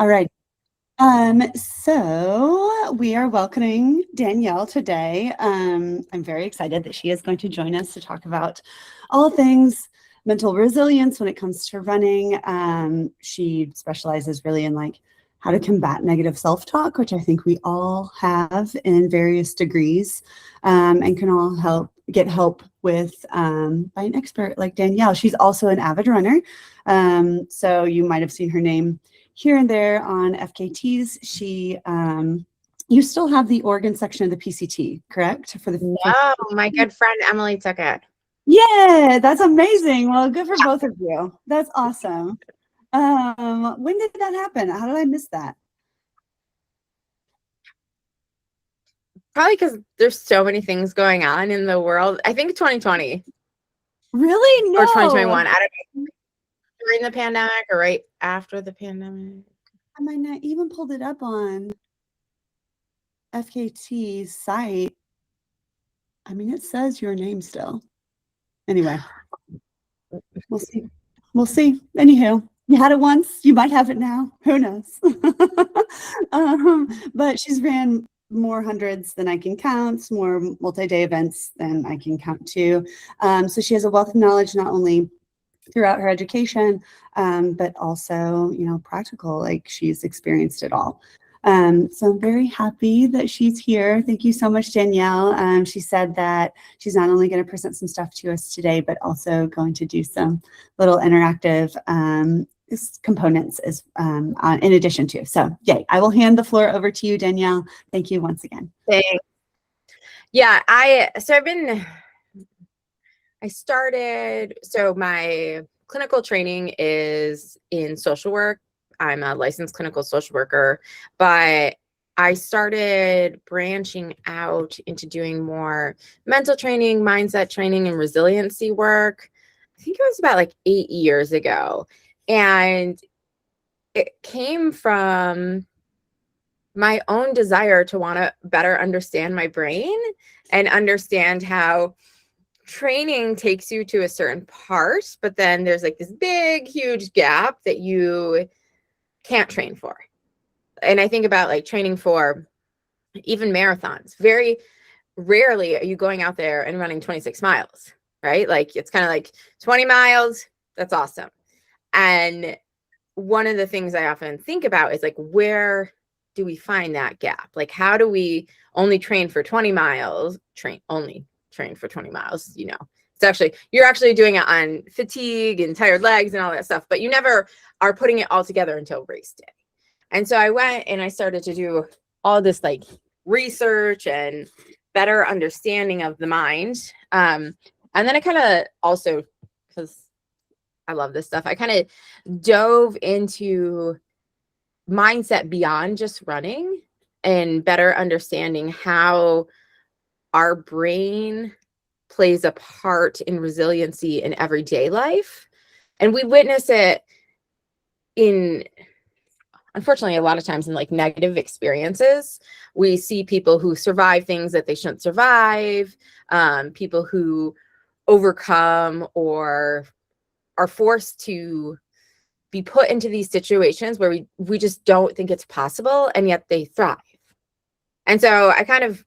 All right. So we are welcoming Danielle today. I'm very excited that she is going to join us to talk about all things mental resilience when it comes to running. She specializes really in like how to combat negative self-talk, which I think we all have in various degrees, and can all get help with by an expert like Danielle. She's also an avid runner. So you might have seen her name here and there on FKTs. She, you still have the Oregon section of the PCT, correct? No, my good friend Emily took it. Yeah, that's amazing. Well, good for both of you. That's awesome. When did that happen? How did I miss that? Probably because there's so many things going on in the world. I think 2020. Really? No. Or 2021. I don't know. During the pandemic or right after the pandemic. I might not even pulled it up on FKT's site. I mean, it says your name still. Anyway, we'll see. We'll see. Anywho, you had it once, you might have it now. Who knows? But she's ran more hundreds than I can count, more multi-day events than I can count too. So she has a wealth of knowledge, not only throughout her education, but also, you know, practical, like she's experienced it all. So I'm very happy that she's here. Thank you so much, Danielle. She said that she's not only going to present some stuff to us today, but also going to do some little interactive components as in addition to. So yay, I will hand the floor over to you, Danielle. Thank you once again. Thanks. Yeah, I started, so my clinical training is in social work. I'm a licensed clinical social worker, but I started branching out into doing more mental training, mindset training, and resiliency work. I think it was about like 8 years ago. And it came from my own desire to want to better understand my brain and understand how training takes you to a certain part, but then there's like this big, huge gap that you can't train for. And I think about like training for even marathons. Very rarely are you going out there and running 26 miles, right? Like it's kind of like 20 miles. That's awesome. And one of the things I often think about is like, where do we find that gap? Like, how do we only train for 20 miles, only train for 20 miles, you know? It's actually, you're actually doing it on fatigue and tired legs and all that stuff, but you never are putting it all together until race day. And so I went and I started to do all this like research and better understanding of the mind. And then I kind of also, because I love this stuff, I kind of dove into mindset beyond just running and better understanding how our brain plays a part in resiliency in everyday life. And we witness it in, unfortunately, a lot of times in like negative experiences. We see people who survive things that they shouldn't survive, people who overcome or are forced to be put into these situations where we just don't think it's possible, and yet they thrive. And so I kind of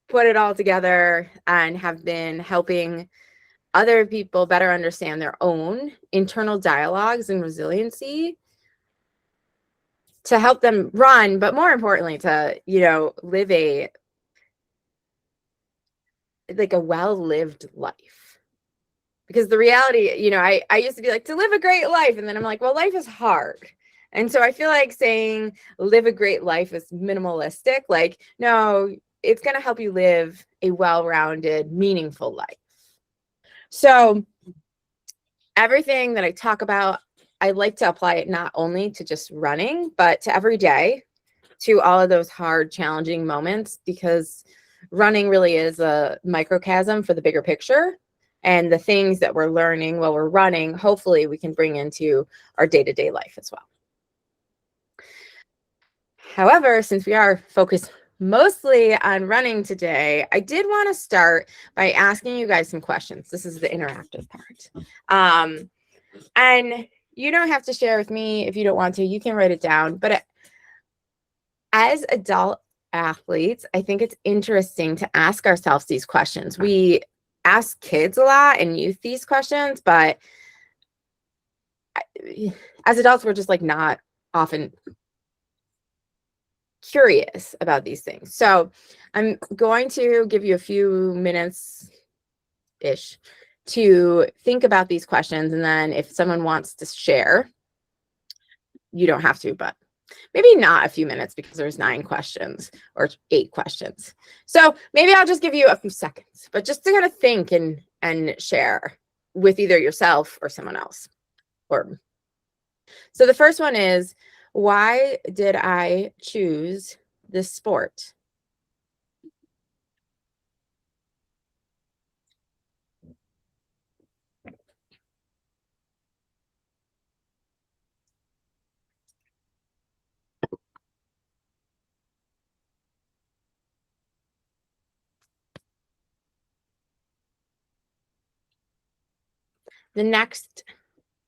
put it all together and have been helping other people better understand their own internal dialogues and resiliency to help them run, but more importantly, to, you know, live a well-lived life. Because the reality, you know, I used to be like, to live a great life. And then I'm like, well, life is hard. And so I feel like saying live a great life is minimalistic. Like, no, it's going to help you live a well-rounded, meaningful life. So everything that I talk about, I like to apply it not only to just running, but to every day, to all of those hard, challenging moments, because running really is a microcosm for the bigger picture. And the things that we're learning while we're running, hopefully we can bring into our day-to-day life as well. However, since we are focused mostly on running today, I did want to start by asking you guys some questions. This is the interactive part. And you don't have to share with me if you don't want to. You can write it down. But As adult athletes, I think it's interesting to ask ourselves these questions. We ask kids a lot and youth these questions, but as adults, we're just like not often curious about these things. So I'm going to give you a few minutes ish to think about these questions. And then if someone wants to share, you don't have to, but maybe not a few minutes because there's 9 questions or 8 questions. So maybe I'll just give you a few seconds, but just to kind of think and share with either yourself or someone else. So the first one is, why did I choose this sport? The next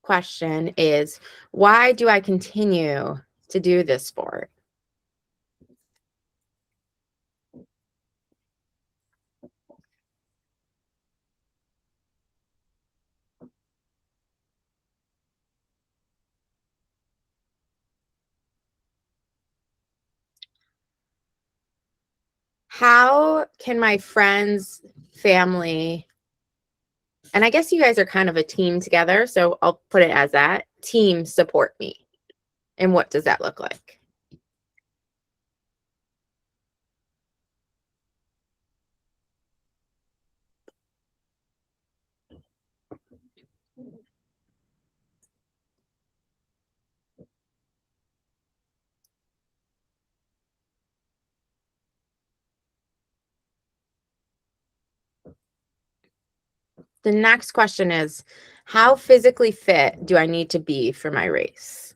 question is, why do I continue to do this sport? How can my friends, family, and I guess you guys are kind of a team together, so I'll put it as that, team support me? And what does that look like? The next question is, how physically fit do I need to be for my race?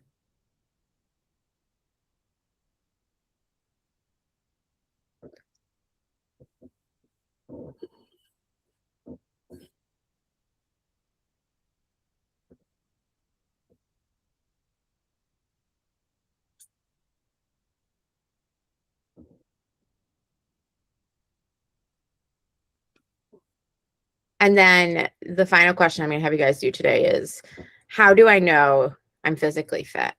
And then the final question I'm going to have you guys do today is, how do I know I'm physically fit?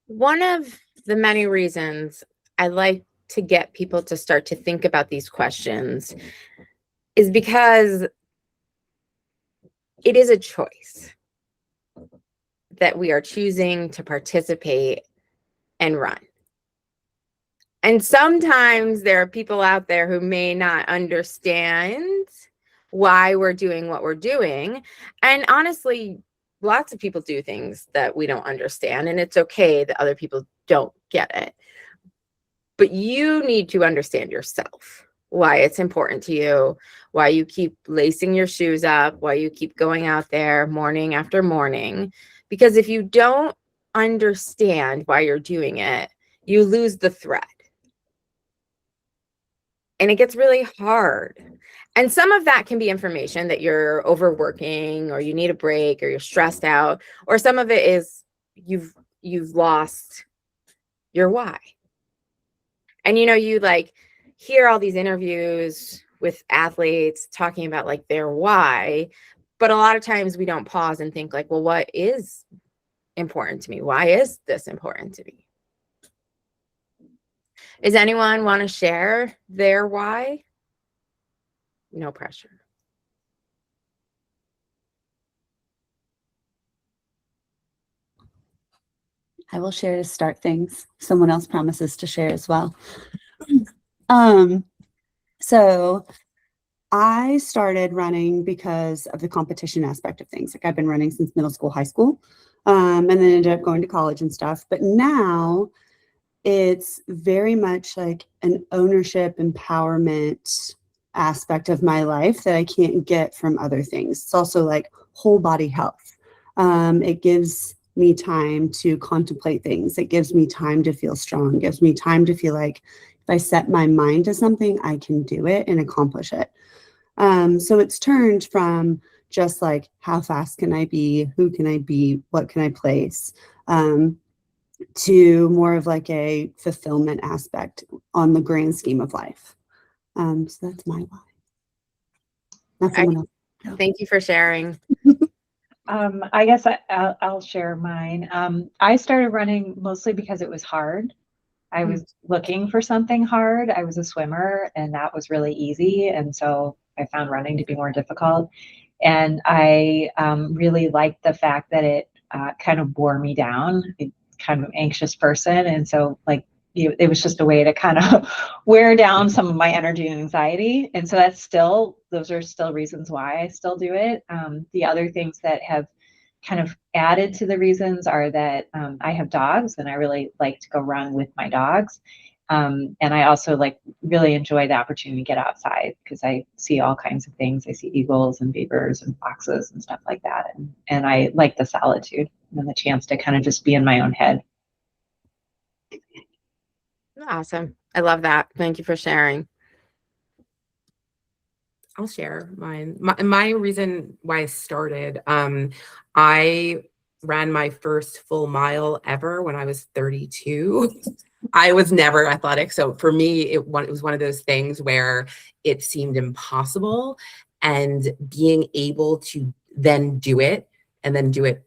One of the many reasons I like to get people to start to think about these questions is because it is a choice that we are choosing to participate and run. And sometimes there are people out there who may not understand why we're doing what we're doing. And honestly, lots of people do things that we don't understand, and it's okay that other people don't get it. But you need to understand yourself, why it's important to you, why you keep lacing your shoes up, why you keep going out there morning after morning. Because if you don't understand why you're doing it, you lose the thread. And it gets really hard. And some of that can be information that you're overworking or you need a break or you're stressed out, or some of it is you've lost your why. And you like hear all these interviews with athletes talking about like their why, but a lot of times we don't pause and think like, well, what is important to me? Why is this important to me? Does anyone want to share their why? No pressure. I will share to start things. Someone else promises to share as well. So I started running because of the competition aspect of things. Like I've been running since middle school, high school. and then ended up going to college and stuff. But now it's very much like an ownership, empowerment aspect of my life that I can't get from other things. It's also like whole body health. It gives me time to contemplate things. It gives me time to feel strong. It gives me time to feel like if I set my mind to something, I can do it and accomplish it. So it's turned from just like, how fast can I be? Who can I be? What can I place? To more of like a fulfillment aspect on the grand scheme of life. So that's my why. Not someone else. Thank you for sharing. I guess I'll share mine. I started running mostly because it was hard. I was looking for something hard. I was a swimmer and that was really easy. And so I found running to be more difficult. And I really liked the fact that it kind of wore me down. I'm kind of an anxious person. And so like, it was just a way to kind of wear down some of my energy and anxiety. And so those are still reasons why I still do it. The other things that have kind of added to the reasons are that I have dogs and I really like to go run with my dogs. And I also like really enjoy the opportunity to get outside because I see all kinds of things. I see eagles and beavers and foxes and stuff like that. And I like the solitude and the chance to kind of just be in my own head. Awesome. I love that. Thank you for sharing. I'll share mine. My reason why I started, I ran my first full mile ever when I was 32. I was never athletic. So for me, it was one of those things where it seemed impossible. And being able to then do it and then do it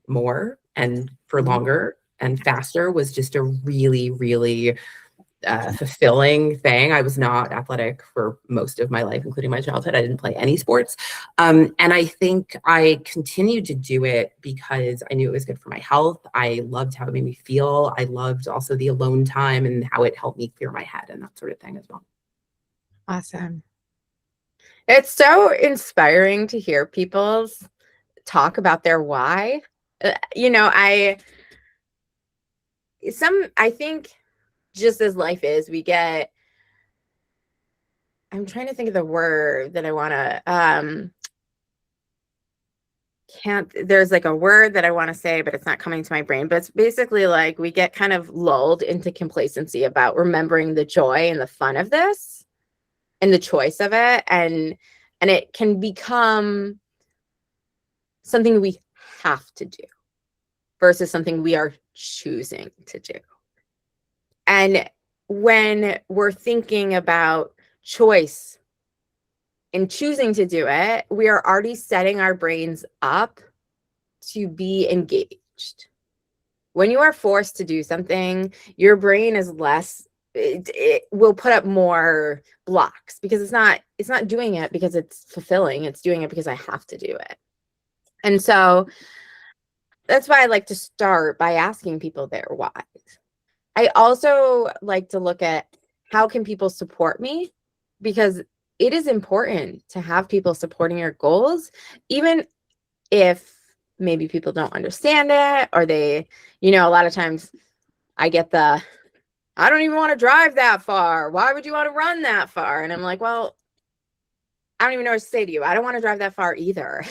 more and for longer and faster was just a really, really fulfilling thing. I was not athletic for most of my life, including my childhood. I didn't play any sports. And I think I continued to do it because I knew it was good for my health. I loved how it made me feel. I loved also the alone time and how it helped me clear my head and that sort of thing as well. Awesome. It's so inspiring to hear people's talk about their why. I think just as life is, I'm trying to think of the word that I want to, there's like a word that I want to say, but it's not coming to my brain, but it's basically like we get kind of lulled into complacency about remembering the joy and the fun of this and the choice of it. And it can become something we have to do versus something we are choosing to do. And when we're thinking about choice and choosing to do it, we are already setting our brains up to be engaged. When you are forced to do something, your brain is it will put up more blocks because it's not doing it because it's fulfilling. It's doing it because I have to do it. And so that's why I like to start by asking people their whys. I also like to look at how can people support me, because it is important to have people supporting your goals, even if maybe people don't understand it or they, a lot of times I get I don't even want to drive that far. Why would you want to run that far? And I'm like, well, I don't even know what to say to you. I don't want to drive that far either.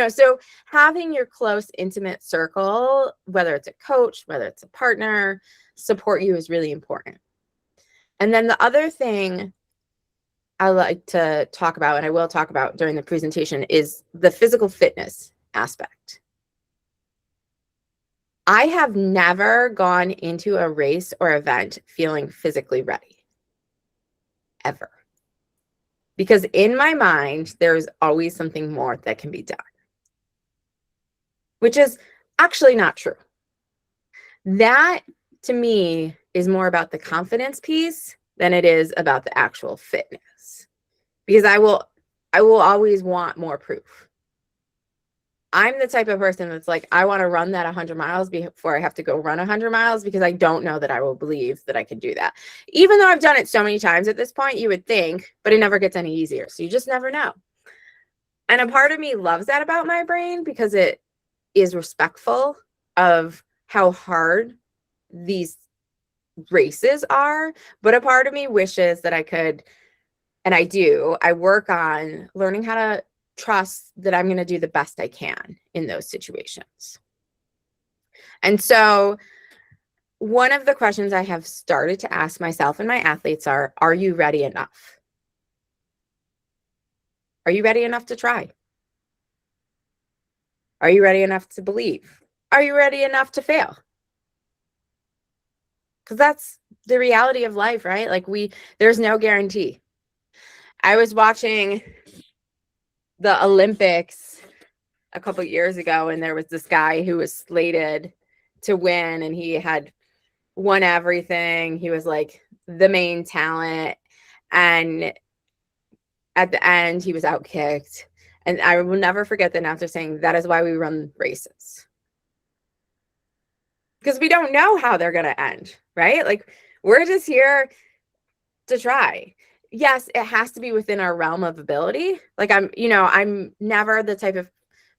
So having your close, intimate circle, whether it's a coach, whether it's a partner, support you is really important. And then the other thing I like to talk about, and I will talk about during the presentation, is the physical fitness aspect. I have never gone into a race or event feeling physically ready, ever. Because in my mind, there's always something more that can be done, which is actually not true. That, to me, is more about the confidence piece than it is about the actual fitness. Because I will always want more proof. I'm the type of person that's like, I want to run that 100 miles before I have to go run 100 miles because I don't know that I will believe that I can do that. Even though I've done it so many times at this point, you would think, but it never gets any easier. So you just never know. And a part of me loves that about my brain because it is respectful of how hard these races are, but a part of me wishes that I could, and I work on learning how to trust that I'm going to do the best I can in those situations. And so one of the questions I have started to ask myself and my athletes are you ready enough? Are you ready enough to try? Are you ready enough to believe? Are you ready enough to fail? Because that's the reality of life, right? Like there's no guarantee. I was watching the Olympics a couple years ago, and there was this guy who was slated to win, and he had won everything. He was like the main talent, and at the end, he was outkicked. And I will never forget the announcer saying, "That is why we run races." Because we don't know how they're going to end, right? Like, we're just here to try. Yes, it has to be within our realm of ability. Like I'm never the type of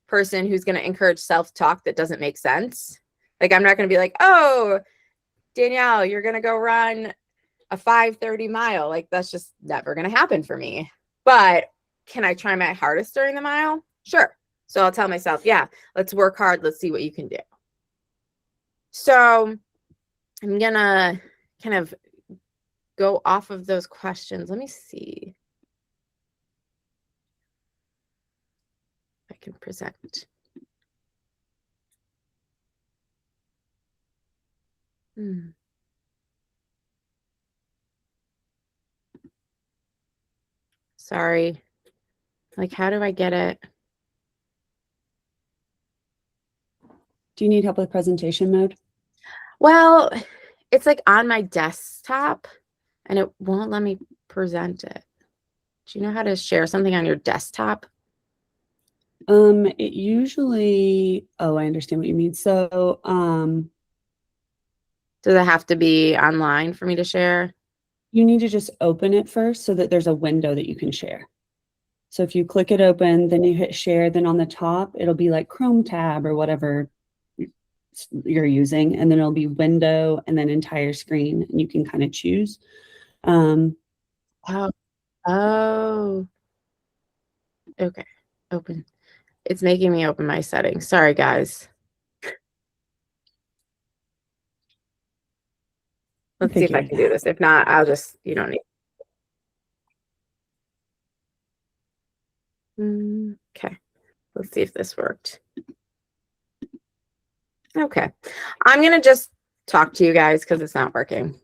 person who's going to encourage self-talk that doesn't make sense. Like, I'm not going to be like, "Oh, Danielle, you're going to go run a 5:30 mile." Like, that's just never going to happen for me. But can I try my hardest during the mile? Sure. So I'll tell myself, yeah, let's work hard. Let's see what you can do. So I'm going to kind of go off of those questions. Let me see if I can present. Sorry. Like, how do I get it? Do you need help with presentation mode? Well, it's like on my desktop and it won't let me present it. Do you know how to share something on your desktop? It usually, oh, I understand what you mean. So, Does it have to be online for me to share? you need to just open it first so that there's a window that you can share. So if you click it open, then you hit share, then on the top, it'll be like Chrome tab or whatever you're using. And then it'll be window and then entire screen. And you can kind of choose. Oh, okay. Open. It's making me open my settings. Sorry, guys. Let's see if I can do this. If not, I'll just, you don't need. Okay. Let's see if this worked. Okay. I'm going to just talk to you guys because it's not working.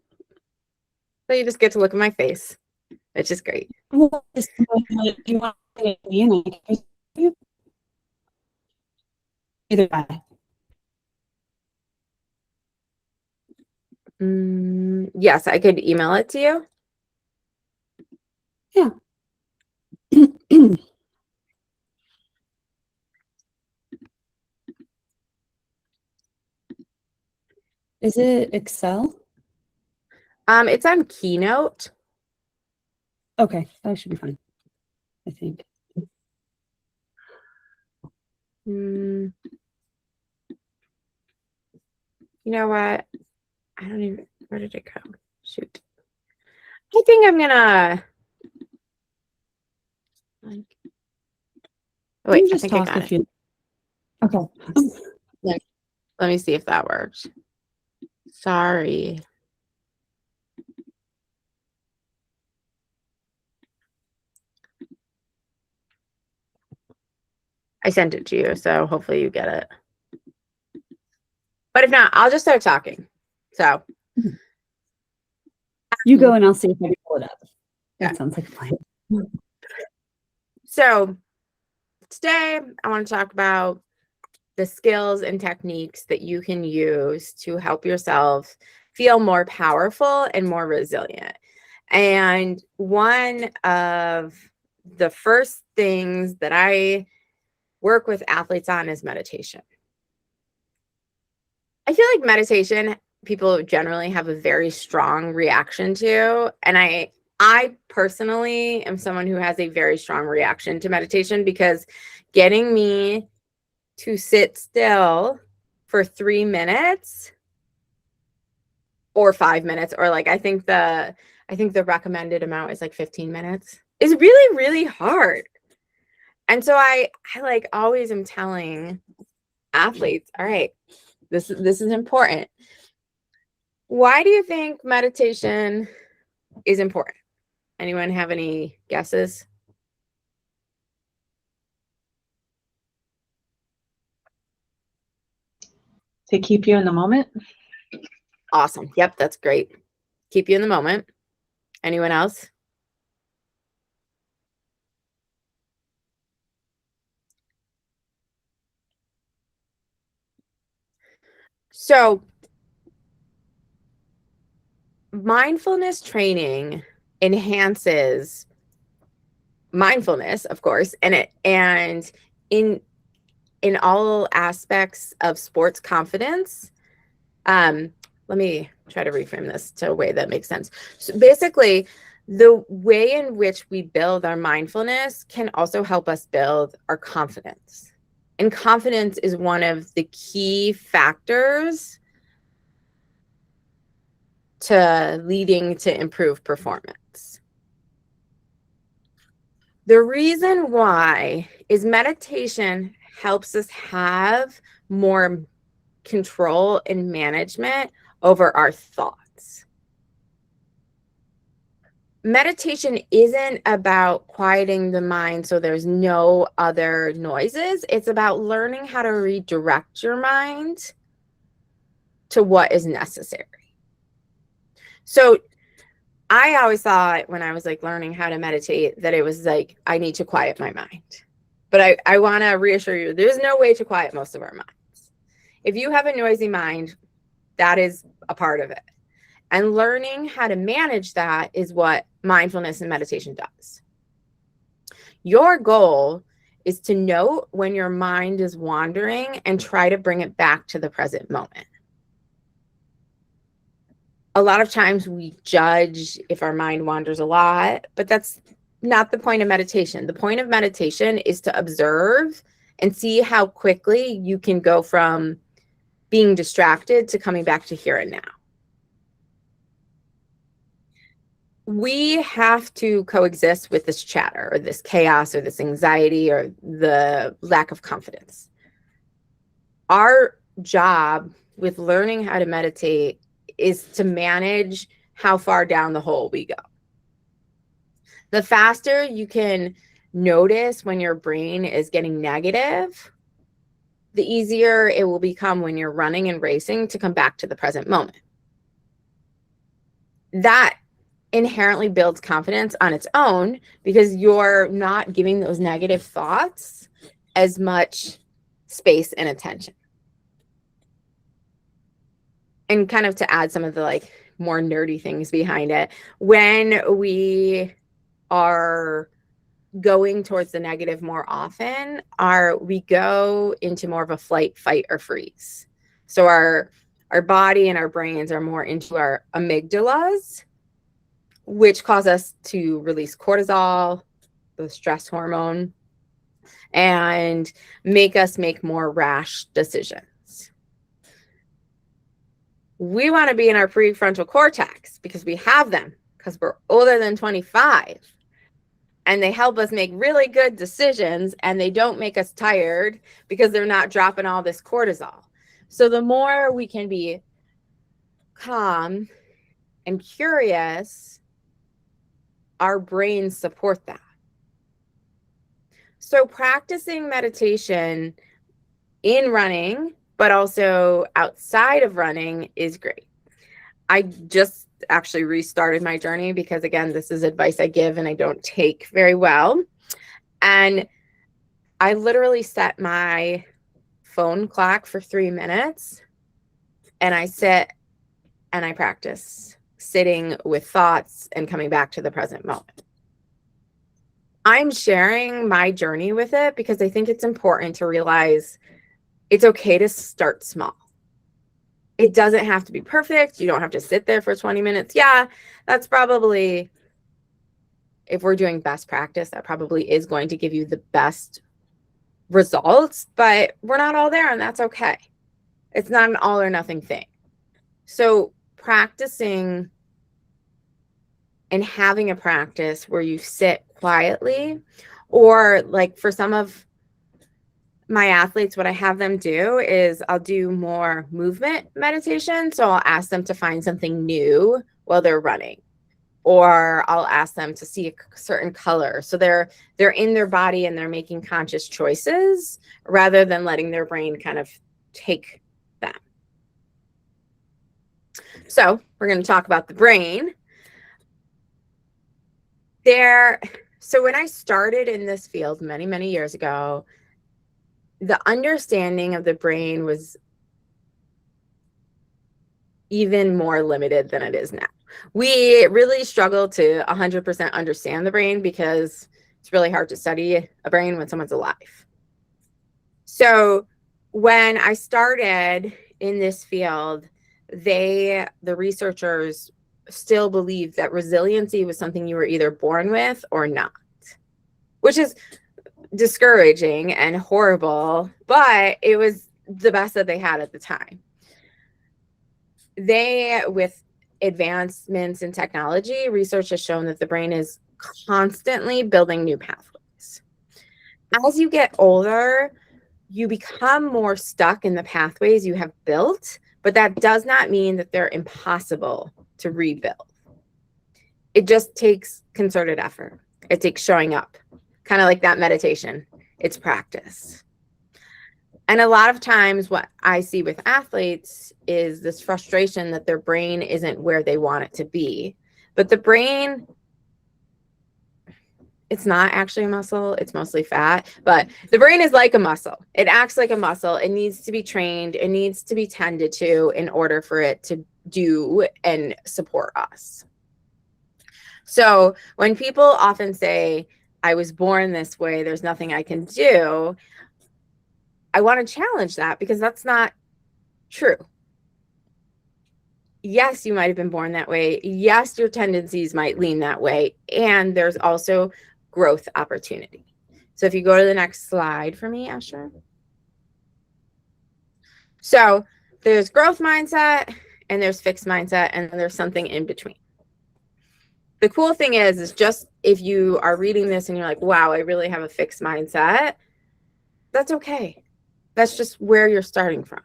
So you just get to look at my face, which is great. Either way. Yes, I could email it to you. Yeah. Is it Excel? It's on Keynote. Okay, that should be fine, I think. You know what? I don't even, where did it go? Shoot. I think I'm gonna like, oh, wait, I think I got it. Okay. Let me see if that works. Sorry. I sent it to you, so hopefully you get it. But if not, I'll just start talking. So you go and I'll see if I can pull it up. Yeah. That sounds like a plan. So today I want to talk about the skills and techniques that you can use to help yourself feel more powerful and more resilient. And one of the first things that I work with athletes on is meditation. I feel like meditation, people generally have a very strong reaction to, and I personally am someone who has a very strong reaction to meditation because getting me to sit still for 3 minutes or 5 minutes, or like I think the recommended amount is like 15 minutes, is really, really hard. And so I like always am telling athletes, all right, this is important. Why do you think meditation is important? Anyone have any guesses? To keep you in the moment. Awesome. Yep, that's great. Keep you in the moment. Anyone else? So mindfulness training enhances mindfulness, of course, and in all aspects of sports confidence. Let me try to reframe this to a way that makes sense. So basically, the way in which we build our mindfulness can also help us build our confidence. And confidence is one of the key factors to leading to improved performance. The reason why is meditation helps us have more control and management over our thoughts. Meditation isn't about quieting the mind so there's no other noises. It's about learning how to redirect your mind to what is necessary. So I always thought when I was like learning how to meditate that it was like, I need to quiet my mind. But I want to reassure you, there's no way to quiet most of our minds. If you have a noisy mind, that is a part of it. And learning how to manage that is what mindfulness and meditation does. Your goal is to note when your mind is wandering and try to bring it back to the present moment. A lot of times we judge if our mind wanders a lot, but that's not the point of meditation. The point of meditation is to observe and see how quickly you can go from being distracted to coming back to here and now. We have to coexist with this chatter or this chaos or this anxiety or the lack of confidence. Our job with learning how to meditate is to manage how far down the hole we go. The faster you can notice when your brain is getting negative, the easier it will become when you're running and racing to come back to the present moment. That inherently builds confidence on its own because you're not giving those negative thoughts as much space and attention. And kind of to add some of the like more nerdy things behind it, when we are going towards the negative more often, we go into more of a flight, fight, or freeze. So our body and our brains are more into our amygdalas, which cause us to release cortisol, the stress hormone, and make us make more rash decisions. We want to be in our prefrontal cortex because we have them, because we're older than 25. And they help us make really good decisions, and they don't make us tired because they're not dropping all this cortisol. So the more we can be calm and curious, our brains support that. So practicing meditation in running, but also outside of running, is great. I just actually restarted my journey because, again, this is advice I give and I don't take very well. And I literally set my phone clock for 3 minutes and I sit and I practice sitting with thoughts and coming back to the present moment. I'm sharing my journey with it because I think it's important to realize it's okay to start small. It doesn't have to be perfect. You don't have to sit there for 20 minutes. Yeah, that's probably, if we're doing best practice, that probably is going to give you the best results, but we're not all there, and that's okay. It's not an all or nothing thing. So practicing and having a practice where you sit quietly, or like for some of my athletes, what I have them do is I'll do more movement meditation. So I'll ask them to find something new while they're running, or I'll ask them to see a certain color. So they're in their body and they're making conscious choices rather than letting their brain kind of take them. So we're going to talk about the brain. So when I started in this field many, many years ago, the understanding of the brain was even more limited than it is now. We really struggle to 100% understand the brain because it's really hard to study a brain when someone's alive. So when I started in this field, the researchers still believed that resiliency was something you were either born with or not, which is discouraging and horrible, but it was the best that they had at the time. With advancements in technology, research has shown that the brain is constantly building new pathways. As you get older, you become more stuck in the pathways you have built, but that does not mean that they're impossible to rebuild. It just takes concerted effort. It takes showing up, kind of like that meditation. It's practice. And a lot of times what I see with athletes is this frustration that their brain isn't where they want it to be. But the brain, it's not actually a muscle, it's mostly fat, but the brain is like a muscle. It acts like a muscle. It needs to be trained. It needs to be tended to in order for it to do and support us. So when people often say, I was born this way, there's nothing I can do, I want to challenge that because that's not true. Yes, you might have been born that way. Yes, your tendencies might lean that way. And there's also growth opportunity. So if you go to the next slide for me, Asher. So there's growth mindset and there's fixed mindset and there's something in between. The cool thing is just if you are reading this and you're like, wow, I really have a fixed mindset, that's okay. That's just where you're starting from.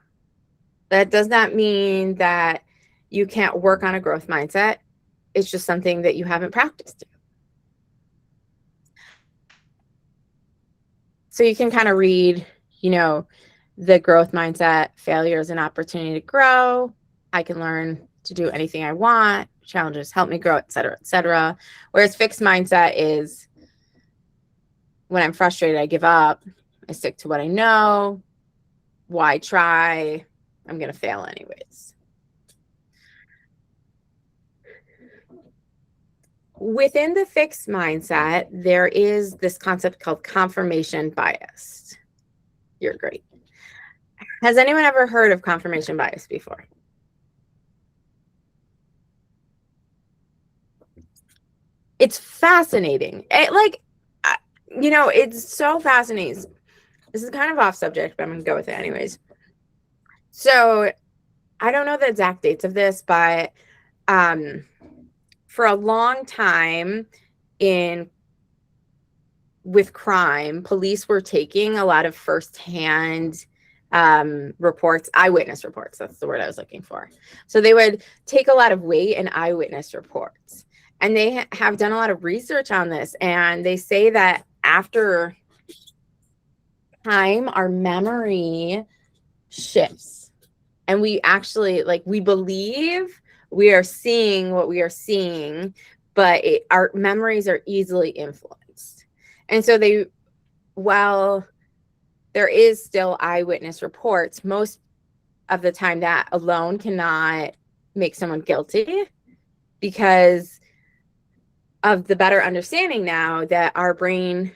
That does not mean that you can't work on a growth mindset. It's just something that you haven't practiced. So you can kind of read, the growth mindset, failure is an opportunity to grow. I can learn to do anything I want. Challenges help me grow, et cetera, et cetera. Whereas fixed mindset is when I'm frustrated, I give up. I stick to what I know. Why try? I'm going to fail anyways. Within the fixed mindset, there is this concept called confirmation bias. You're great. Has anyone ever heard of confirmation bias before? It's fascinating. It's so fascinating. This is kind of off subject, but I'm going to go with it anyways. So I don't know the exact dates of this, but for a long time with crime, police were taking a lot of firsthand reports, eyewitness reports. That's the word I was looking for. So they would take a lot of weight in eyewitness reports. And they have done a lot of research on this. And they say that after time, our memory shifts. And we actually, we believe we are seeing what we are seeing, but our memories are easily influenced. And so while there is still eyewitness reports, most of the time that alone cannot make someone guilty because of the better understanding now that our brain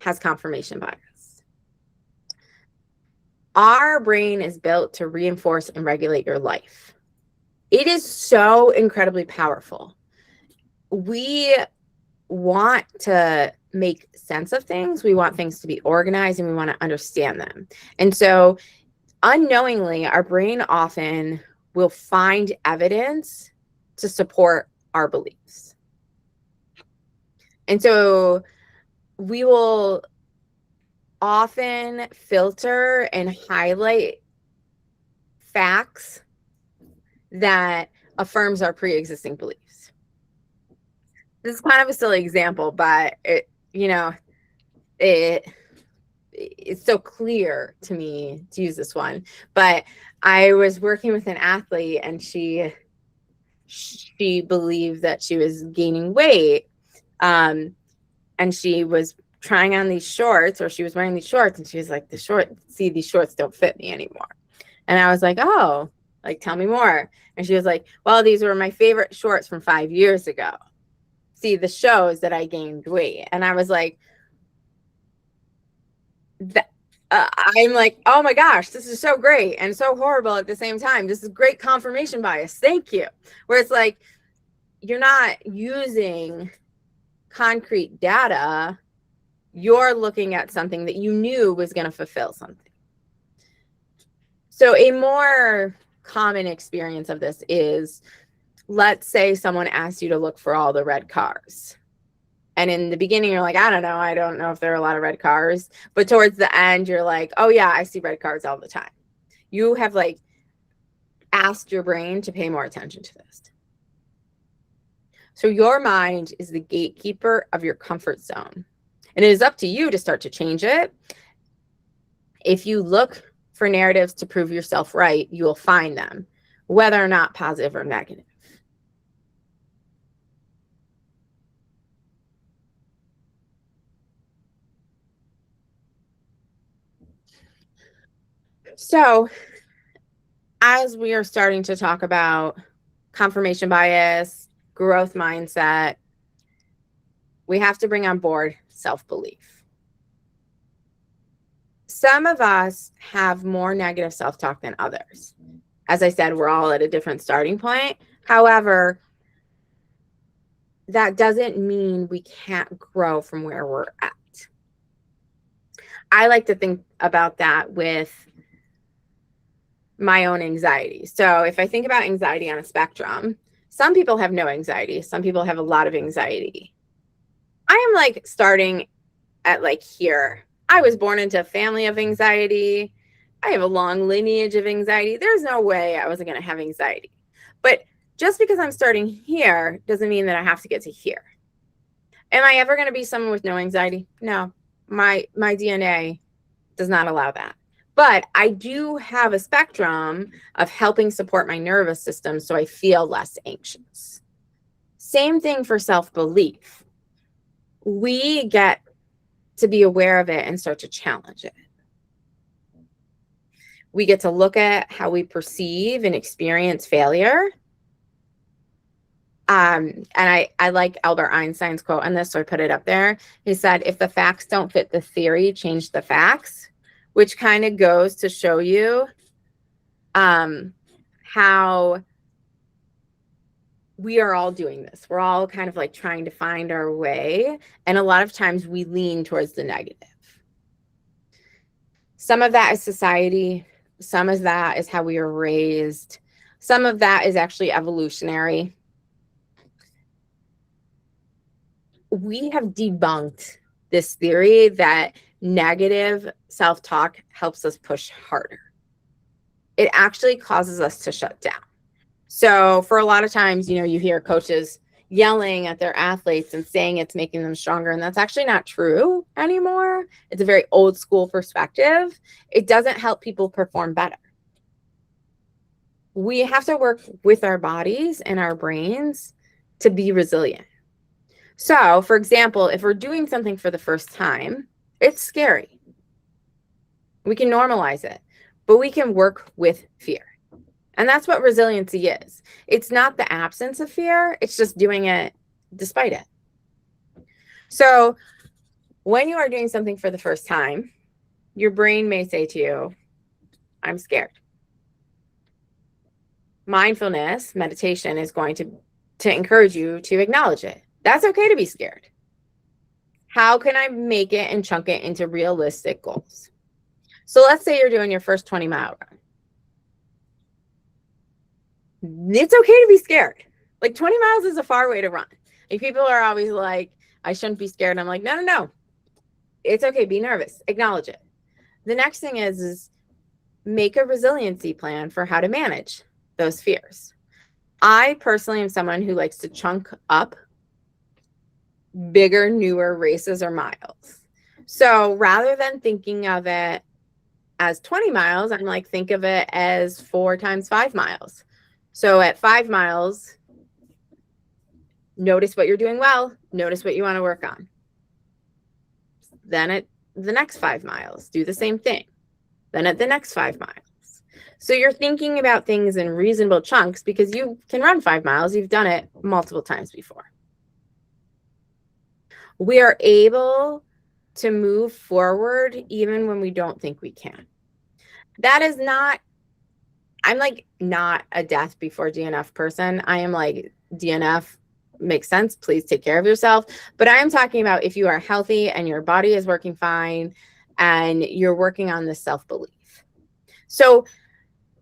has confirmation bias. Our brain is built to reinforce and regulate your life. It is so incredibly powerful. We want to make sense of things. We want things to be organized and we want to understand them. And so unknowingly, our brain often will find evidence to support our beliefs. And so we will often filter and highlight facts that affirms our pre-existing beliefs. This is kind of a silly example, but it's so clear to me to use this one. But I was working with an athlete and she believed that she was gaining weight. And she was trying on these shorts, or she was wearing these shorts, and she was like, these shorts don't fit me anymore. And I was like, oh, like, tell me more. And she was like, well, these were my favorite shorts from 5 years ago. See, this shows that I gained weight. And I was like, I'm like, oh my gosh, this is so great and so horrible at the same time. This is great confirmation bias. Thank you. Where it's like, you're not using concrete data. You're looking at something that you knew was going to fulfill something. So a more common experience of this is, let's say someone asks you to look for all the red cars. And in the beginning, you're like, I don't know if there are a lot of red cars. But towards the end, you're like, oh yeah, I see red cars all the time. You have like asked your brain to pay more attention to this. So your mind is the gatekeeper of your comfort zone. And it is up to you to start to change it. If you look for narratives to prove yourself right, you will find them, whether or not positive or negative. So as we are starting to talk about confirmation bias, growth mindset, we have to bring on board self-belief. Some of us have more negative self-talk than others. As I said, we're all at a different starting point. However, that doesn't mean we can't grow from where we're at. I like to think about that with my own anxiety. So if I think about anxiety on a spectrum, some people have no anxiety. Some people have a lot of anxiety. I am like starting at like here. I was born into a family of anxiety. I have a long lineage of anxiety. There's no way I wasn't going to have anxiety. But just because I'm starting here doesn't mean that I have to get to here. Am I ever going to be someone with no anxiety? No. My DNA does not allow that. But I do have a spectrum of helping support my nervous system so I feel less anxious. Same thing for self-belief. We get to be aware of it and start to challenge it. We get to look at how we perceive and experience failure. And I like Albert Einstein's quote on this, so I put it up there. He said, if the facts don't fit the theory, change the facts, which kind of goes to show you how we are all doing this. We're all kind of like trying to find our way. And a lot of times we lean towards the negative. Some of that is society. Some of that is how we are raised. Some of that is actually evolutionary. We have debunked this theory that negative self-talk helps us push harder. It actually causes us to shut down. So for a lot of times, you hear coaches yelling at their athletes and saying it's making them stronger. And that's actually not true anymore. It's a very old school perspective. It doesn't help people perform better. We have to work with our bodies and our brains to be resilient. So, for example, if we're doing something for the first time, it's scary. We can normalize it, but we can work with fear. And that's what resiliency is. It's not the absence of fear. It's just doing it despite it. So when you are doing something for the first time, your brain may say to you, I'm scared. Mindfulness, meditation is going to encourage you to acknowledge it. That's okay to be scared. How can I make it and chunk it into realistic goals? So let's say you're doing your first 20-mile run. It's okay to be scared. Like 20 miles is a far way to run. Like people are always like, I shouldn't be scared. I'm like, no. It's okay. Be nervous. Acknowledge it. The next thing is make a resiliency plan for how to manage those fears. I personally am someone who likes to chunk up bigger, newer races or miles. So rather than thinking of it as 20 miles, I'm like, think of it as 4 times 5 miles. So at 5 miles, notice what you're doing well, notice what you want to work on. Then at the next 5 miles, do the same thing. Then at the next 5 miles. So you're thinking about things in reasonable chunks because you can run 5 miles. You've done it multiple times before. We are able to move forward even when we don't think we can. That is not, I'm like not a death before DNF person. I am like, DNF makes sense. Please take care of yourself. But I am talking about if you are healthy and your body is working fine and you're working on this self-belief. So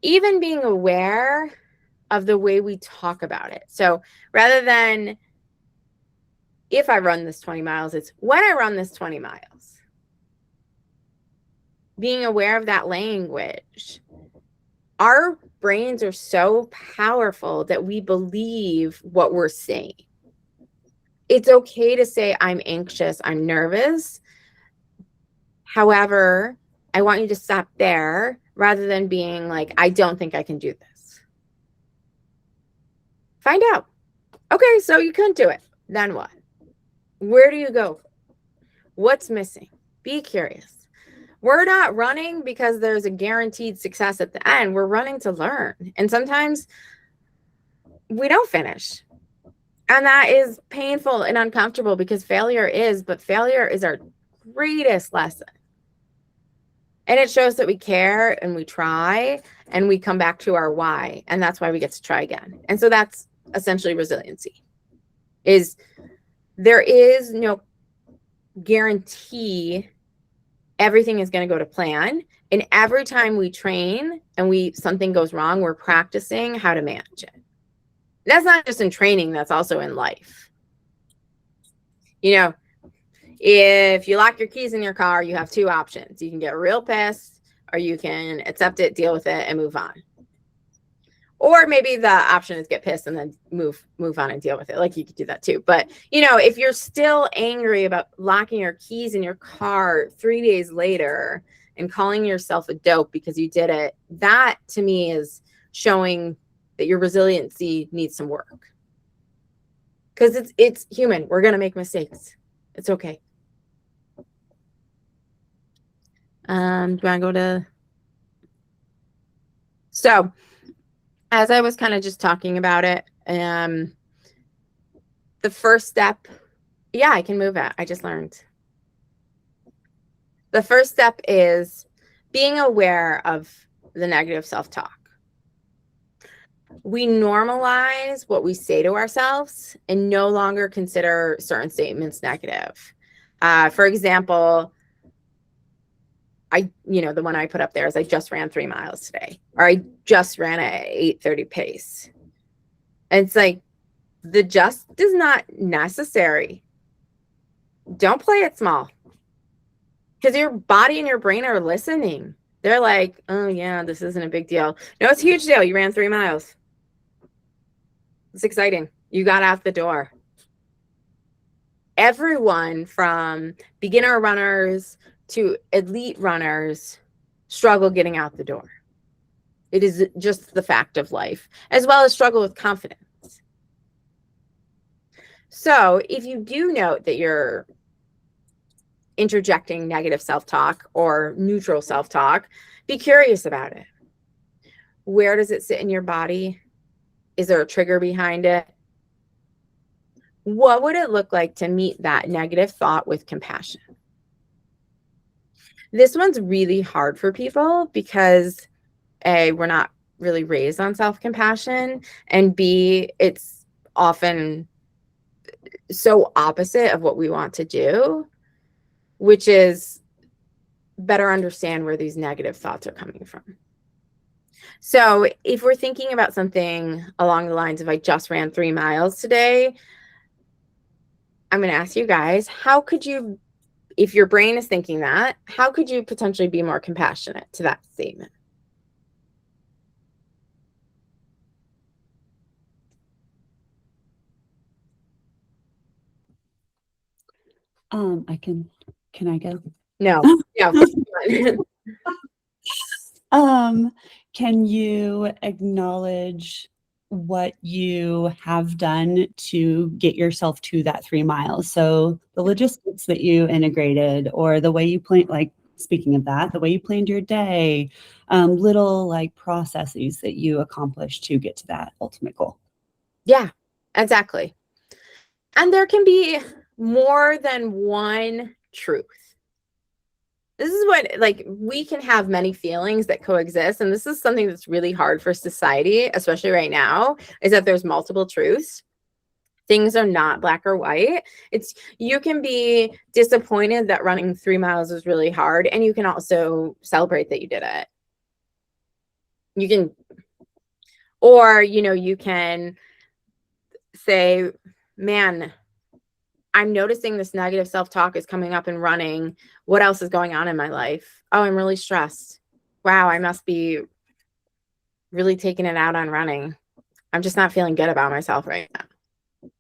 even being aware of the way we talk about it. So rather than if I run this 20 miles, it's when I run this 20 miles. Being aware of that language. Our brains are so powerful that we believe what we're saying. It's okay to say, I'm anxious, I'm nervous. However, I want you to stop there rather than being like, I don't think I can do this. Find out. Okay, so you couldn't do it. Then what? Where do you go? What's missing? Be curious. We're not running because there's a guaranteed success at the end. We're running to learn. And sometimes we don't finish. And that is painful and uncomfortable because failure is our greatest lesson. And it shows that we care and we try and we come back to our why. And that's why we get to try again. And so that's essentially resiliency. There is no guarantee everything is going to go to plan. And every time we train and something goes wrong, we're practicing how to manage it. That's not just in training, that's also in life. You know, if you lock your keys in your car, you have 2 options. You can get real pissed or you can accept it, deal with it, and move on. Or maybe the option is get pissed and then move on and deal with it. Like you could do that too. But, you know, if you're still angry about locking your keys in your car 3 days later and calling yourself a dope because you did it, that to me is showing that your resiliency needs some work. Because it's human. We're going to make mistakes. It's okay. Do you want to go to... So... as I was kind of just talking about it, the first step, yeah, I can move it. I just learned. The first step is being aware of the negative self-talk. We normalize what we say to ourselves and no longer consider certain statements negative. For example, the one I put up there is I just ran 3 miles today, or I just ran at 8:30 pace. And it's like, the just is not necessary. Don't play it small because your body and your brain are listening. They're like, oh yeah, this isn't a big deal. No, it's a huge deal. You ran 3 miles. It's exciting. You got out the door. Everyone from beginner runners to elite runners struggle getting out the door. It is just the fact of life, as well as struggle with confidence. So if you do note that you're interjecting negative self-talk or neutral self-talk, be curious about it. Where does it sit in your body? Is there a trigger behind it? What would it look like to meet that negative thought with compassion? This one's really hard for people because A, we're not really raised on self-compassion, and B, it's often so opposite of what we want to do. which is better understand where these negative thoughts are coming from. So if we're thinking about something along the lines of, I just ran 3 miles today, I'm going to ask you guys, how could you, if your brain is thinking that, how could you potentially be more compassionate to that statement? Can I go? No. Can you acknowledge what you have done to get yourself to that 3 miles? So the logistics that you integrated, or the way you plan, like, speaking of that, the way you planned your day, little like processes that you accomplished to get to that ultimate goal. Yeah, exactly. And there can be more than one truth. This is what, like, we can have many feelings that coexist. And this is something that's really hard for society, especially right now, is that there's multiple truths. Things are not black or white. It's, you can be disappointed that running 3 miles was really hard, and you can also celebrate that you did it. You can, or, you know, you can say, man, I'm noticing this negative self-talk is coming up in running. What else is going on in my life? Oh, I'm really stressed. Wow, I must be really taking it out on running. I'm just not feeling good about myself right now.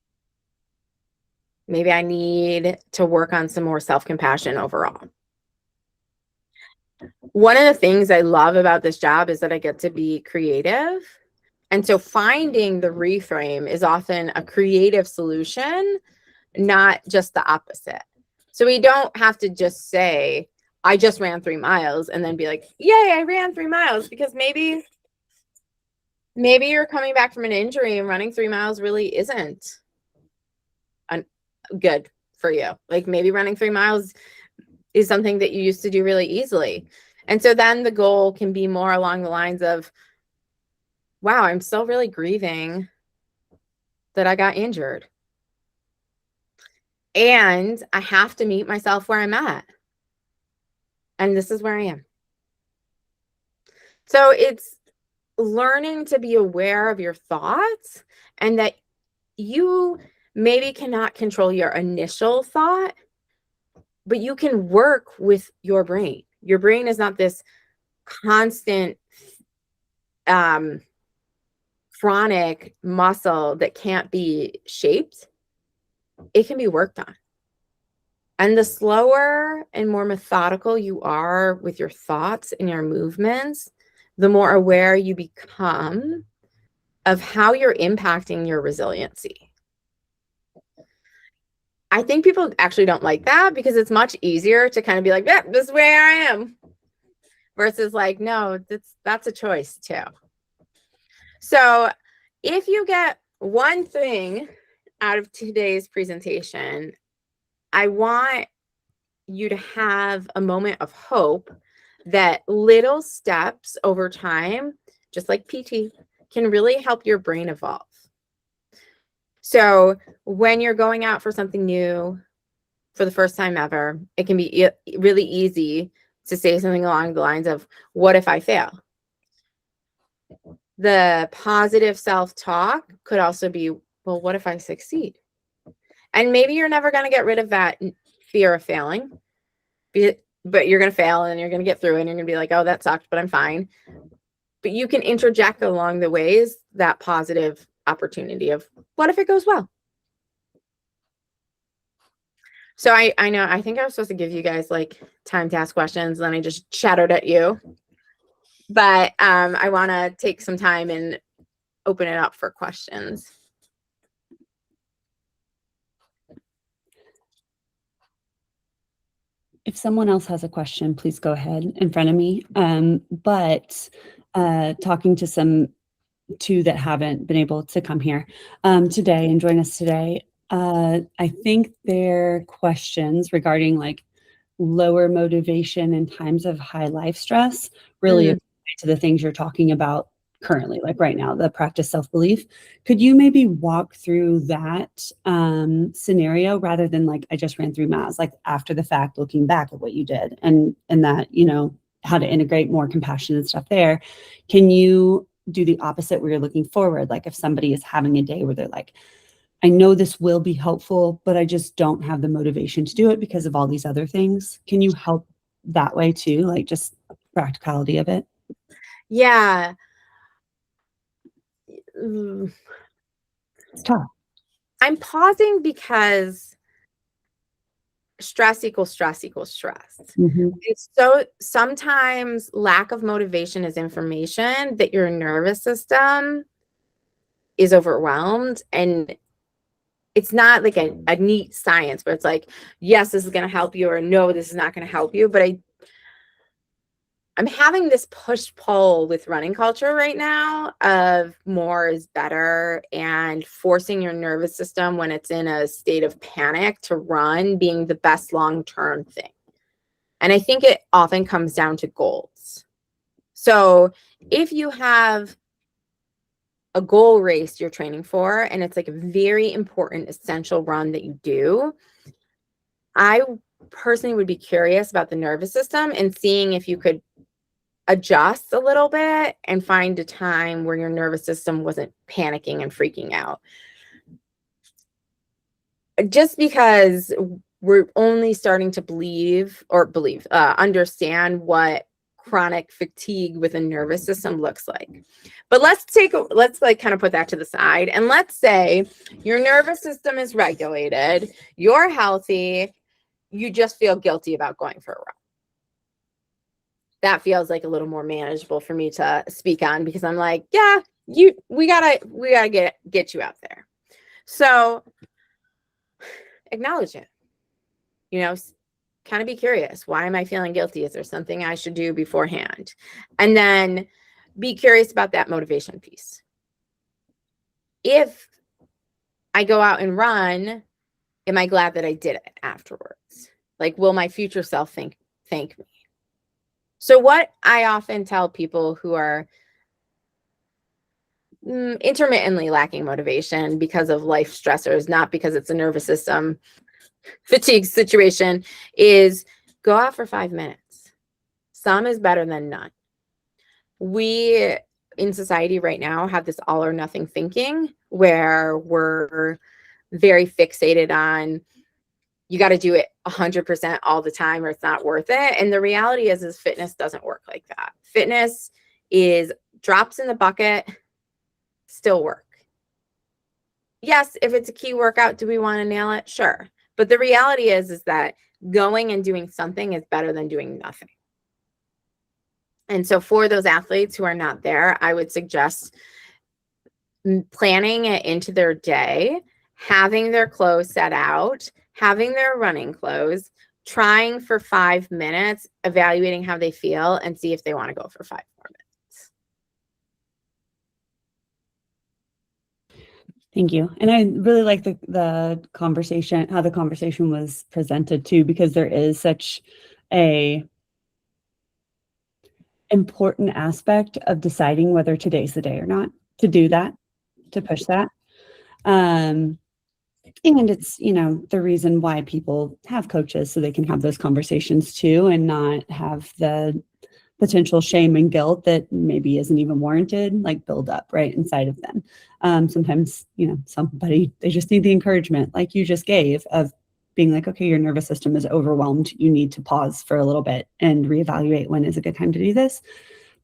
Maybe I need to work on some more self-compassion overall. One of the things I love about this job is that I get to be creative. And so finding the reframe is often a creative solution, not just the opposite. So we don't have to just say, I just ran 3 miles, and then be like, yay, I ran 3 miles, because maybe you're coming back from an injury and running 3 miles really isn't good for you. Like, maybe running 3 miles is something that you used to do really easily. And so then the goal can be more along the lines of, wow, I'm still really grieving that I got injured. And I have to meet myself where I'm at. And this is where I am. So it's learning to be aware of your thoughts, and that you maybe cannot control your initial thought, but you can work with your brain. Your brain is not this constant chronic muscle that can't be shaped. It can be worked on. And the slower and more methodical you are with your thoughts and your movements, the more aware you become of how you're impacting your resiliency. I think people actually don't like that, because it's much easier to kind of be like, yeah, this is where I am, versus like, no, that's a choice too. So if you get one thing out of today's presentation, I want you to have a moment of hope that little steps over time, just like PT, can really help your brain evolve. So when you're going out for something new for the first time ever, it can be really easy to say something along the lines of, what if I fail? The positive self-talk could also be, well, what if I succeed? And maybe you're never going to get rid of that fear of failing, but you're going to fail, and you're going to get through it, and you're going to be like, oh, that sucked, but I'm fine. But you can interject along the ways that positive opportunity of, what if it goes well? So I know, I think I was supposed to give you guys like time to ask questions, and then I just chattered at you. But I want to take some time and open it up for questions. If someone else has a question, please go ahead in front of me. But talking to two that haven't been able to come here today and join us today, I think their questions regarding like lower motivation in times of high life stress really apply to the things you're talking about currently, like right now, the practice self-belief. Could you maybe walk through that scenario rather than like I just ran through Mass, like after the fact, looking back at what you did and that, you know, how to integrate more compassion and stuff there. Can you do the opposite where you're looking forward? Like if somebody is having a day where they're like, I know this will be helpful, but I just don't have the motivation to do it because of all these other things. Can you help that way too? Like just practicality of it? Yeah. It's tough. I'm pausing because stress equals stress equals stress. Mm-hmm. It's so sometimes lack of motivation is information that your nervous system is overwhelmed, and it's not like a neat science where it's like, yes, this is going to help you, or no, this is not going to help you. But I'm having this push-pull with running culture right now of more is better, and forcing your nervous system when it's in a state of panic to run being the best long-term thing. And I think it often comes down to goals. So if you have a goal race you're training for, and it's like a very important, essential run that you do, I personally would be curious about the nervous system and seeing if you could adjust a little bit and find a time where your nervous system wasn't panicking and freaking out. Just because we're only starting to understand what chronic fatigue with a nervous system looks like. But let's like kind of put that to the side, and let's say your nervous system is regulated, you're healthy, you just feel guilty about going for a run. That feels like a little more manageable for me to speak on, because I'm like, yeah, we gotta get you out there. So acknowledge it, you know, kind of be curious. Why am I feeling guilty? Is there something I should do beforehand? And then be curious about that motivation piece. If I go out and run, am I glad that I did it afterwards? Like, will my future self thank me? So what I often tell people who are intermittently lacking motivation because of life stressors, not because it's a nervous system fatigue situation, is go out for 5 minutes. Some is better than none. We in society right now have this all or nothing thinking where we're very fixated on you got to do it 100% all the time or it's not worth it. And the reality is fitness doesn't work like that. Fitness is drops in the bucket, still work. Yes, if it's a key workout, do we want to nail it? Sure. But the reality is that going and doing something is better than doing nothing. And so for those athletes who are not there, I would suggest planning it into their day, having their clothes set out, having their running clothes, trying for 5 minutes, evaluating how they feel, and see if they want to go for 5 more minutes. Thank you. And I really like the conversation, how the conversation was presented too, because there is such a important aspect of deciding whether today's the day or not to do that, to push that. And it's, you know, the reason why people have coaches, so they can have those conversations too and not have the potential shame and guilt that maybe isn't even warranted, like build up right inside of them. Sometimes, you know, they just need the encouragement like you just gave of being like, okay, your nervous system is overwhelmed. You need to pause for a little bit and reevaluate when is a good time to do this.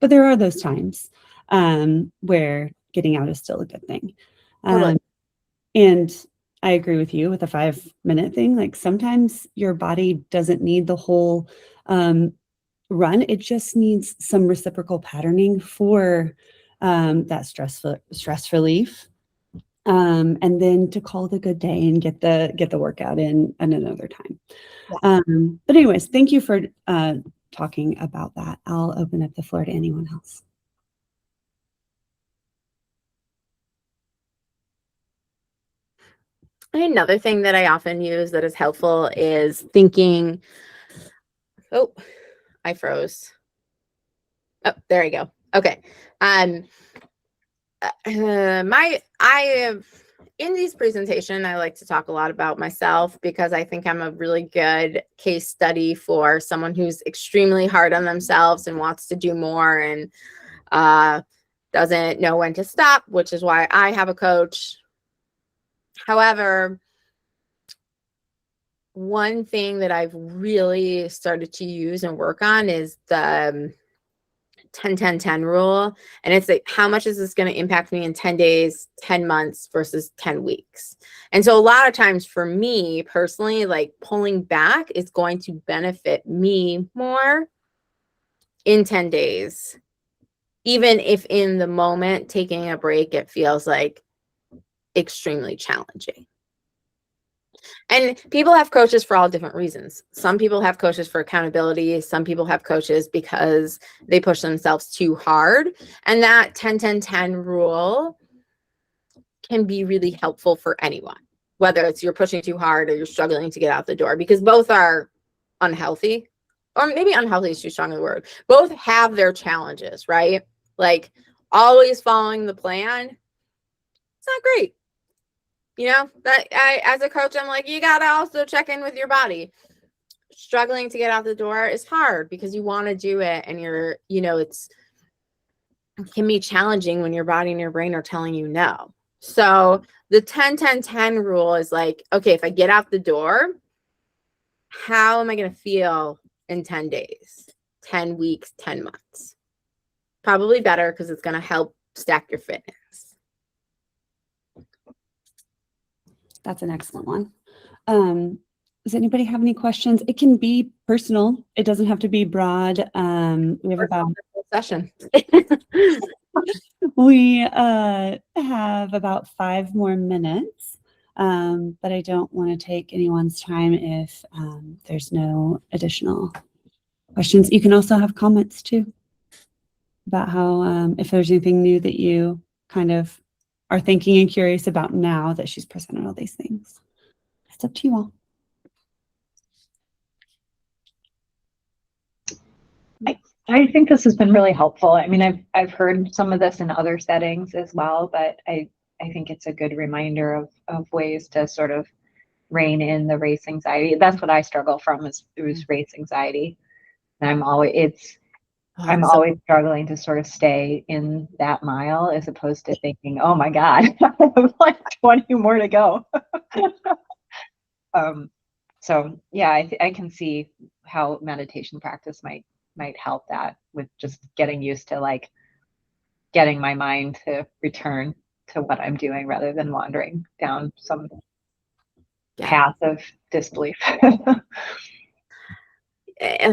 But there are those times where getting out is still a good thing. And I agree with you with the 5 minute thing. Like sometimes your body doesn't need the whole run. It just needs some reciprocal patterning for that stress relief. And then to call it a good day and get the workout in another time. Yeah. But anyways, thank you for talking about that. I'll open up the floor to anyone else. Another thing that I often use that is helpful is thinking, oh, I froze. Oh, there I go. Okay. In these presentations, I like to talk a lot about myself because I think I'm a really good case study for someone who's extremely hard on themselves and wants to do more and doesn't know when to stop, which is why I have a coach. However, one thing that I've really started to use and work on is the 10-10-10 rule. And it's like, how much is this going to impact me in 10 days, 10 months versus 10 weeks? And so a lot of times for me personally, like pulling back is going to benefit me more in 10 days. Even if in the moment taking a break, it feels like extremely challenging. And people have coaches for all different reasons. Some people have coaches for accountability. Some people have coaches because they push themselves too hard. And that 10-10-10 rule can be really helpful for anyone, whether it's you're pushing too hard or you're struggling to get out the door, because both are unhealthy, or maybe unhealthy is too strong a word. Both have their challenges, right? Like always following the plan, it's not great. You know, that as a coach, I'm like, you got to also check in with your body. Struggling to get out the door is hard because you want to do it. And it can be challenging when your body and your brain are telling you no. So the 10-10-10 rule is like, okay, if I get out the door, how am I going to feel in 10 days, 10 weeks, 10 months? Probably better because it's going to help stack your fitness. That's an excellent one. Does anybody have any questions? It can be personal. It doesn't have to be broad. We have about session. We have about 5 more minutes, but I don't want to take anyone's time if there's no additional questions. You can also have comments too about how, if there's anything new that you kind of are thinking and curious about now that she's presented all these things. It's up to you all. I think this has been really helpful. I mean, I've heard some of this in other settings as well, but I think it's a good reminder of ways to sort of rein in the race anxiety. That's what I struggle from is race anxiety. And I'm always struggling to sort of stay in that mile as opposed to thinking, oh my God, I have like 20 more to go. So yeah, I can see how meditation practice might help that with just getting used to like getting my mind to return to what I'm doing rather than wandering down some path of disbelief.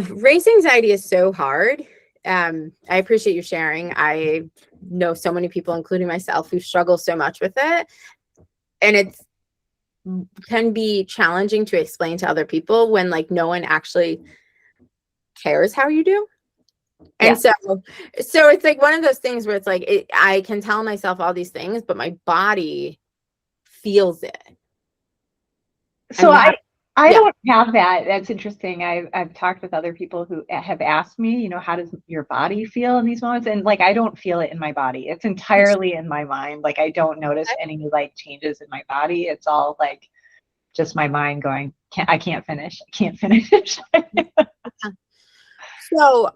Race anxiety is so hard. I appreciate you sharing. I know so many people, including myself, who struggle so much with it. And it can be challenging to explain to other people when like no one actually cares how you do. And so it's like one of those things where it's like, I can tell myself all these things, but my body feels it. So I don't have that. That's interesting. I've talked with other people who have asked me, you know, how does your body feel in these moments? And like, I don't feel it in my body. It's entirely in my mind. Like, I don't notice any like changes in my body. It's all like just my mind going, I can't finish. So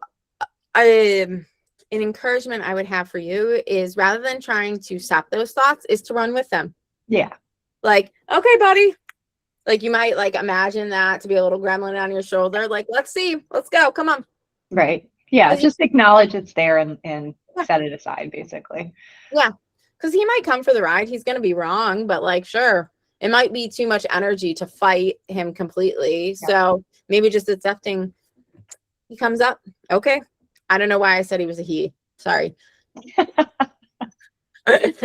an encouragement I would have for you is rather than trying to stop those thoughts is to run with them. Yeah. Like, okay, buddy. Like you might like imagine that to be a little gremlin on your shoulder. Like, let's see, let's go. Come on. Right. Yeah. Just acknowledge it's there and set it aside basically. Yeah. Cause he might come for the ride. He's going to be wrong, but like, sure. It might be too much energy to fight him completely. Yeah. So maybe just accepting he comes up. Okay. I don't know why I said he was a he. Sorry. But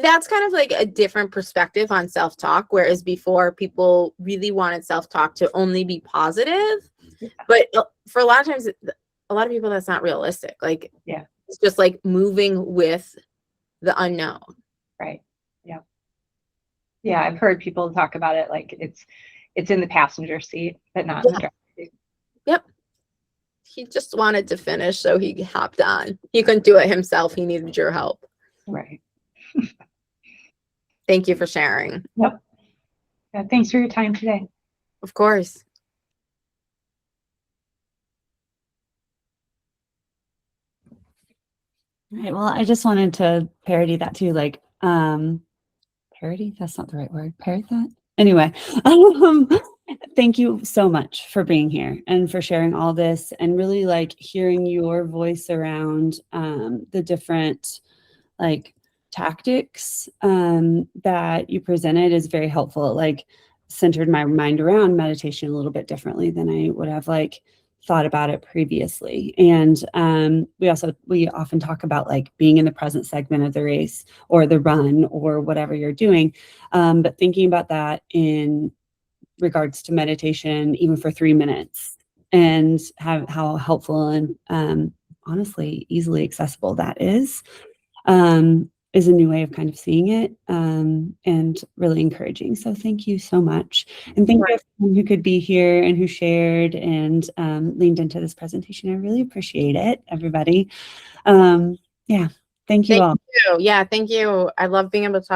that's kind of like a different perspective on self-talk, whereas before people really wanted self-talk to only be positive. Yeah. But for a lot of times, a lot of people, that's not realistic. Like, yeah, it's just like moving with the unknown. Right. Yeah. Yeah. I've heard people talk about it like it's in the passenger seat, but not in the driver's seat. Yep. He just wanted to finish, so he hopped on. He couldn't do it himself. He needed your help. Right. Thank you for sharing. Yep. Yeah, thanks for your time today. Of course. All right. Well, I just wanted to parody that too. Like, parody? That's not the right word. Parody that? Anyway, thank you so much for being here and for sharing all this and really like hearing your voice around the different like tactics that you presented is very helpful. Like centered my mind around meditation a little bit differently than I would have like thought about it previously. And we often talk about like being in the present segment of the race or the run or whatever you're doing. But thinking about that in regards to meditation, even for 3 minutes, and how helpful and honestly easily accessible that is a new way of kind of seeing it and really encouraging. So thank you so much. And thank you everyone who could be here and who shared and leaned into this presentation. I really appreciate it, everybody. Yeah, thank you all. Thank you. Yeah, thank you. I love being able to talk